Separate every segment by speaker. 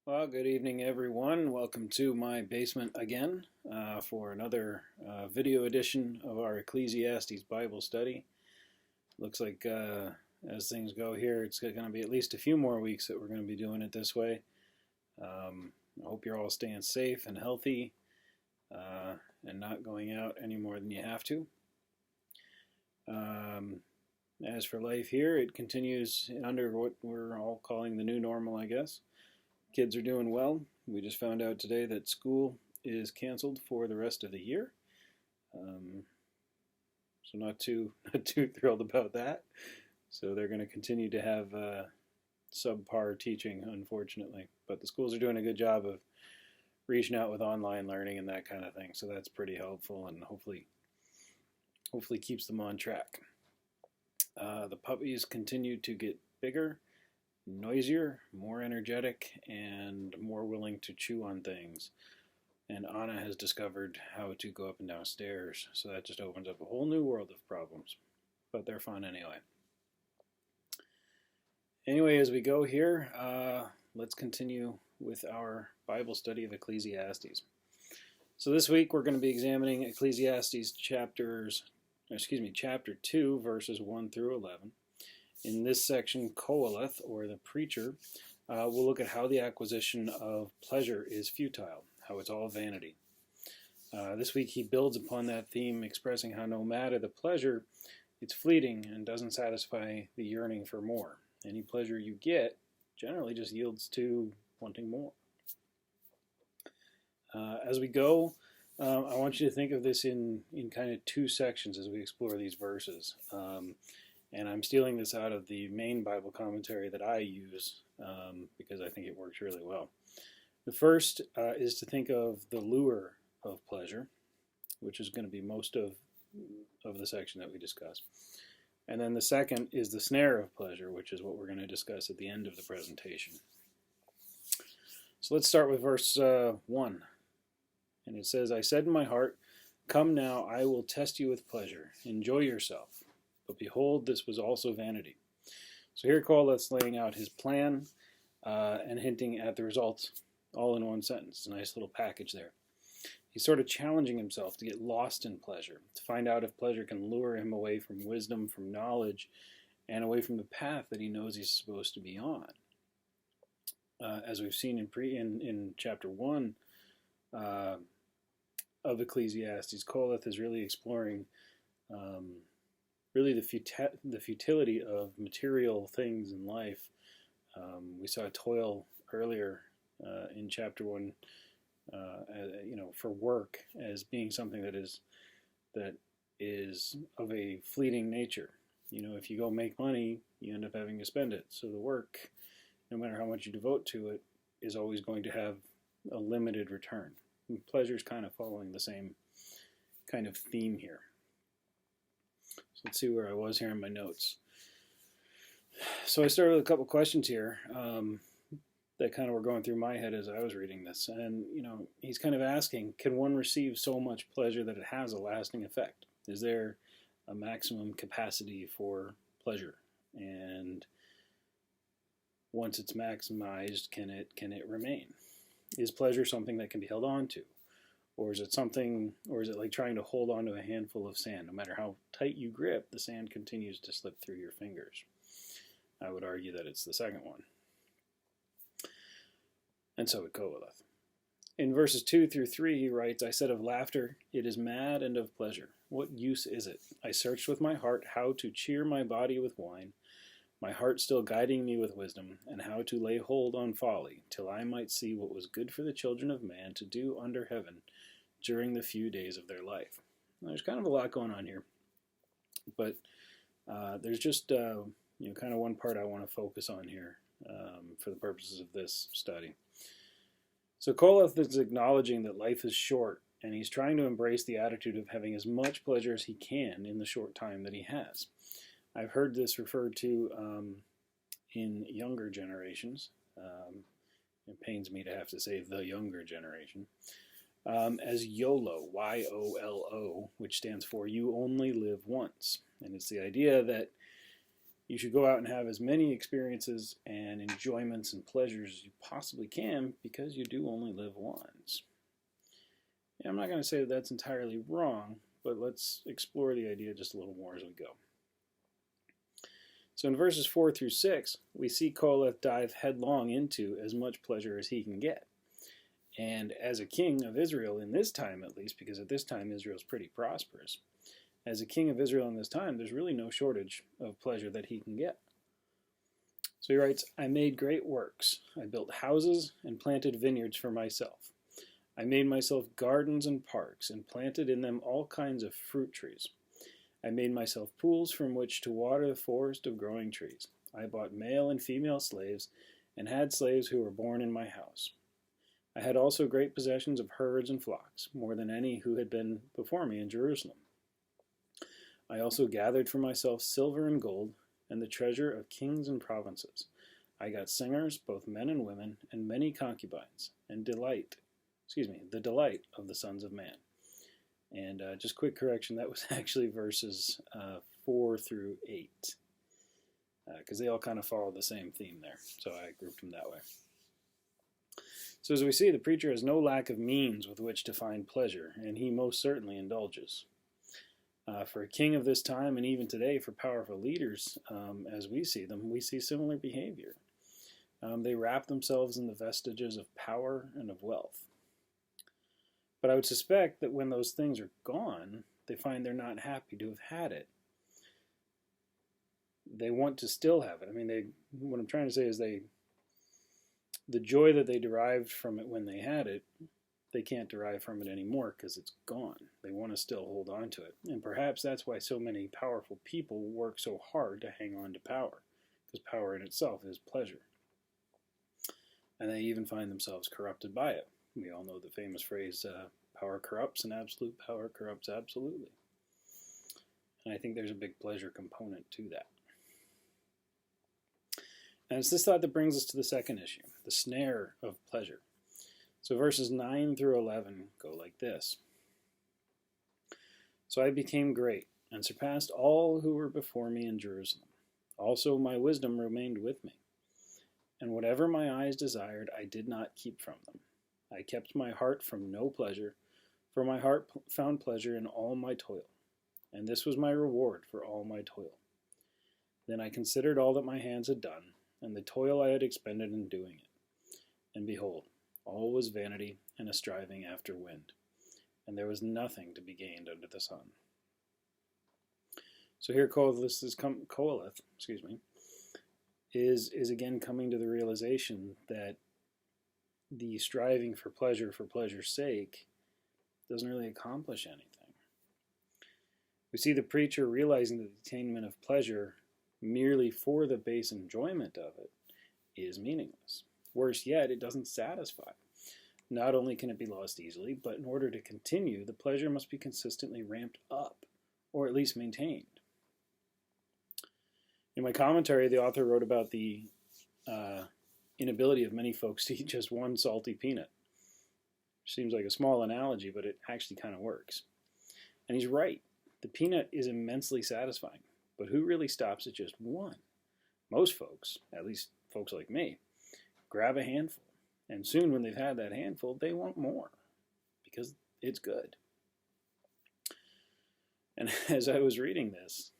Speaker 1: Well, good evening, everyone. Welcome to my basement again for another video edition of our Ecclesiastes Bible study. Looks like as things go here, it's going to be at least a few more weeks that we're going to be doing it this way. I hope you're all staying safe and healthy and not going out any more than you have to. As for life here, it continues under what we're all calling the new normal, I guess. Kids are doing well. We just found out today that school is canceled for the rest of the year. So not too thrilled about that. So they're going to continue to have subpar teaching, unfortunately. But the schools are doing a good job of reaching out with online learning and that kind of thing. So that's pretty helpful and hopefully keeps them on track. The puppies continue to get bigger, noisier, more energetic, and more willing to chew on things. And Anna has discovered how to go up and down stairs, so that just opens up a whole new world of problems. But they're fun anyway. Anyway, as we go here, let's continue with our Bible study of Ecclesiastes. So this week we're going to be examining Ecclesiastes chapter 2, verses 1 through 11. In this section, Koheleth, or the preacher, will look at how the acquisition of pleasure is futile, how it's all vanity. This week he builds upon that theme, expressing how no matter the pleasure, it's fleeting and doesn't satisfy the yearning for more. Any pleasure you get generally just yields to wanting more. As we go, I want you to think of this in kind of two sections as we explore these verses. And I'm stealing this out of the main Bible commentary that I use because I think it works really well. The first is to think of the lure of pleasure, which is going to be most of the section that we discuss. And then the second is the snare of pleasure, which is what we're going to discuss at the end of the presentation. So let's start with verse 1. And it says, I said in my heart, come now, I will test you with pleasure. Enjoy yourself. But behold, this was also vanity. So here Koheleth's laying out his plan and hinting at the results all in one sentence. It's a nice little package there. He's sort of challenging himself to get lost in pleasure, to find out if pleasure can lure him away from wisdom, from knowledge, and away from the path that he knows he's supposed to be on. As we've seen in chapter 1 of Ecclesiastes, Koheleth is really exploring really the futility of material things in life. We saw toil earlier in chapter 1, for work as being something that is of a fleeting nature. If you go make money, you end up having to spend it. So the work, no matter how much you devote to it, is always going to have a limited return. And pleasure is kind of following the same kind of theme here. So let's see where I was here in my notes. So I started with a couple questions here that kind of were going through my head as I was reading this. And, he's kind of asking, can one receive so much pleasure that it has a lasting effect? Is there a maximum capacity for pleasure? And once it's maximized, can it remain? Is pleasure something that can be held on to? Or is it like trying to hold on to a handful of sand? No matter how tight you grip, the sand continues to slip through your fingers. I would argue that it's the second one. And so would Koheleth. In verses 2 through 3, he writes, I said of laughter, it is mad, and of pleasure, what use is it? I searched with my heart how to cheer my body with wine, my heart still guiding me with wisdom, and how to lay hold on folly, till I might see what was good for the children of man to do under heaven during the few days of their life. Now, there's kind of a lot going on here, but there's just kind of one part I want to focus on here for the purposes of this study. So Koheleth is acknowledging that life is short, and he's trying to embrace the attitude of having as much pleasure as he can in the short time that he has. I've heard this referred to in younger generations. It pains me to have to say the younger generation. As YOLO, Y-O-L-O, which stands for you only live once. And it's the idea that, You should go out and have as many experiences and enjoyments and pleasures as you possibly can, because you do only live once. And I'm not going to say that that's entirely wrong, but let's explore the idea just a little more as we go. So in verses 4 through 6, we see Koheleth dive headlong into as much pleasure as he can get. And as a king of Israel in this time, at least, because at this time Israel's pretty prosperous, as a king of Israel in this time, there's really no shortage of pleasure that he can get. So he writes, I made great works. I built houses and planted vineyards for myself. I made myself gardens and parks and planted in them all kinds of fruit trees. I made myself pools from which to water the forest of growing trees. I bought male and female slaves and had slaves who were born in my house. I had also great possessions of herds and flocks, more than any who had been before me in Jerusalem. I also gathered for myself silver and gold and the treasure of kings and provinces. I got singers, both men and women, and many concubines, and the delight of the sons of man. And just quick correction, that was actually verses 4 through 8, because they all kind of follow the same theme there, so I grouped them that way. So as we see, the preacher has no lack of means with which to find pleasure, and he most certainly indulges. For a king of this time, and even today for powerful leaders, as we see them, we see similar behavior. They wrap themselves in the vestiges of power and of wealth. But I would suspect that when those things are gone, they find they're not happy to have had it. They want to still have it. I mean, what I'm trying to say is the joy that they derived from it when they had it, they can't derive from it anymore because it's gone. They want to still hold on to it. And perhaps that's why so many powerful people work so hard to hang on to power, because power in itself is pleasure. And they even find themselves corrupted by it. We all know the famous phrase, power corrupts and absolute power corrupts absolutely. And I think there's a big pleasure component to that. And it's this thought that brings us to the second issue, the snare of pleasure. So verses 9 through 11 go like this. So I became great and surpassed all who were before me in Jerusalem. Also my wisdom remained with me. And whatever my eyes desired, I did not keep from them. I kept my heart from no pleasure, for my heart found pleasure in all my toil. And this was my reward for all my toil. Then I considered all that my hands had done, and the toil I had expended in doing it. And behold, all was vanity and a striving after wind, and there was nothing to be gained under the sun. So here Koheleth is again coming to the realization that the striving for pleasure's sake doesn't really accomplish anything. We see the preacher realizing that the attainment of pleasure merely for the base enjoyment of it is meaningless. Worse yet, it doesn't satisfy. Not only can it be lost easily, but in order to continue, the pleasure must be consistently ramped up, or at least maintained. In my commentary, the author wrote about the inability of many folks to eat just one salty peanut. Seems like a small analogy, but it actually kind of works. And he's right. The peanut is immensely satisfying, but who really stops at just one? Most folks, at least folks like me, grab a handful, and soon when they've had that handful, they want more, because it's good. And as I was reading this,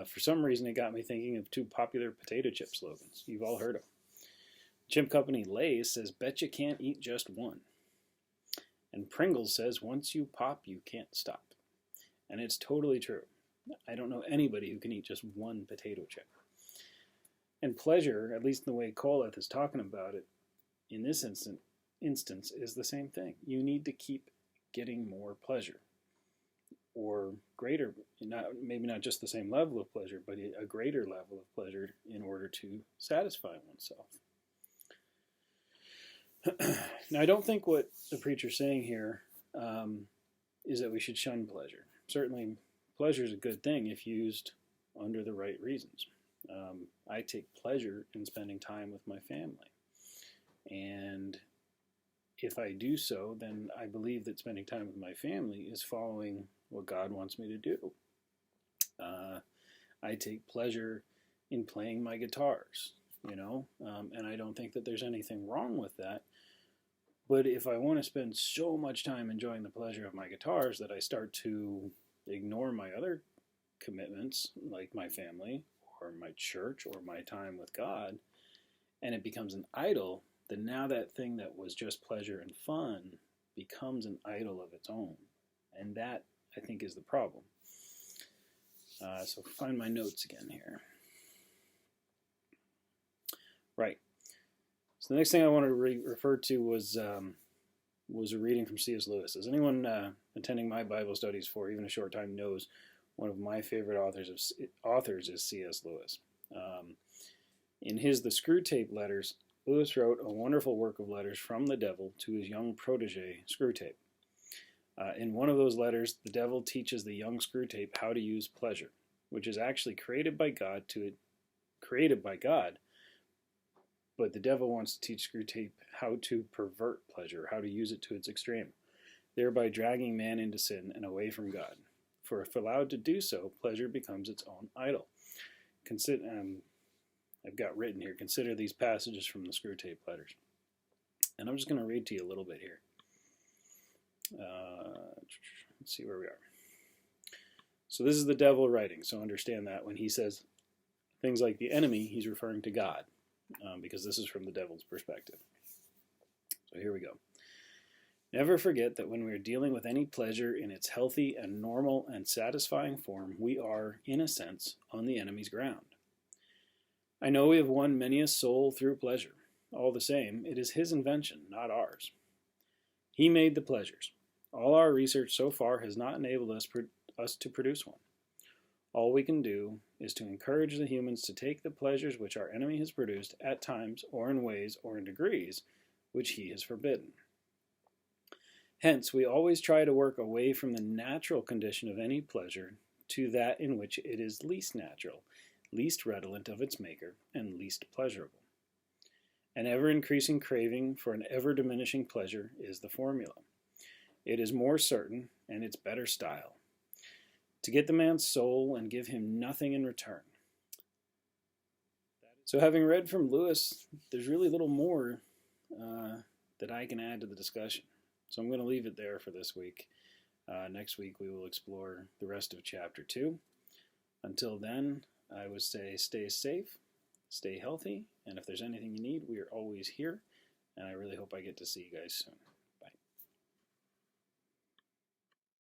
Speaker 1: for some reason it got me thinking of two popular potato chip slogans. You've all heard them. Chip company Lay's says, bet you can't eat just one. And Pringles says, once you pop, you can't stop. And it's totally true. I don't know anybody who can eat just one potato chip. And pleasure, at least in the way Koheleth is talking about it, in this instance, is the same thing. You need to keep getting more pleasure. Or greater, maybe not just the same level of pleasure, but a greater level of pleasure in order to satisfy oneself. Now, I don't think what the preacher's saying here is that we should shun pleasure. Certainly, pleasure is a good thing if used under the right reasons. I take pleasure in spending time with my family. And if I do so, then I believe that spending time with my family is following what God wants me to do. I take pleasure in playing my guitars, and I don't think that there's anything wrong with that. But if I want to spend so much time enjoying the pleasure of my guitars that I start to ignore my other commitments, like my family or my church or my time with God, and it becomes an idol, then now that thing that was just pleasure and fun becomes an idol of its own. And that, I think, is the problem. So find my notes again here. Right. So the next thing I wanted to refer to was a reading from C.S. Lewis. As anyone attending my Bible studies for even a short time knows, one of my favorite authors is C.S. Lewis. In his The Screwtape Letters, Lewis wrote a wonderful work of letters from the devil to his young protege, Screwtape. In one of those letters, the devil teaches the young Screwtape how to use pleasure, which is actually created by God, but the devil wants to teach Screwtape how to pervert pleasure, how to use it to its extreme, thereby dragging man into sin and away from God. For if allowed to do so, pleasure becomes its own idol. I've got written here, consider these passages from the Screwtape Letters. And I'm just going to read to you a little bit here. Let's see where we are. So this is the devil writing, so understand that when he says things like the enemy, he's referring to God, because this is from the devil's perspective. So here we go. Never forget that when we are dealing with any pleasure in its healthy and normal and satisfying form, we are, in a sense, on the enemy's ground. I know we have won many a soul through pleasure. All the same, it is his invention, not ours. He made the pleasures. All our research so far has not enabled us to produce one. All we can do is to encourage the humans to take the pleasures which our enemy has produced at times or in ways or in degrees which he has forbidden. Hence, we always try to work away from the natural condition of any pleasure to that in which it is least natural, least redolent of its maker, and least pleasurable. An ever-increasing craving for an ever-diminishing pleasure is the formula. It is more certain, and it's better style, to get the man's soul and give him nothing in return. So having read from Lewis, there's really little more that I can add to the discussion. So I'm going to leave it there for this week. Next week we will explore the rest of Chapter 2. Until then, I would say stay safe, stay healthy, and if there's anything you need, we are always here, and I really hope I get to see you guys soon.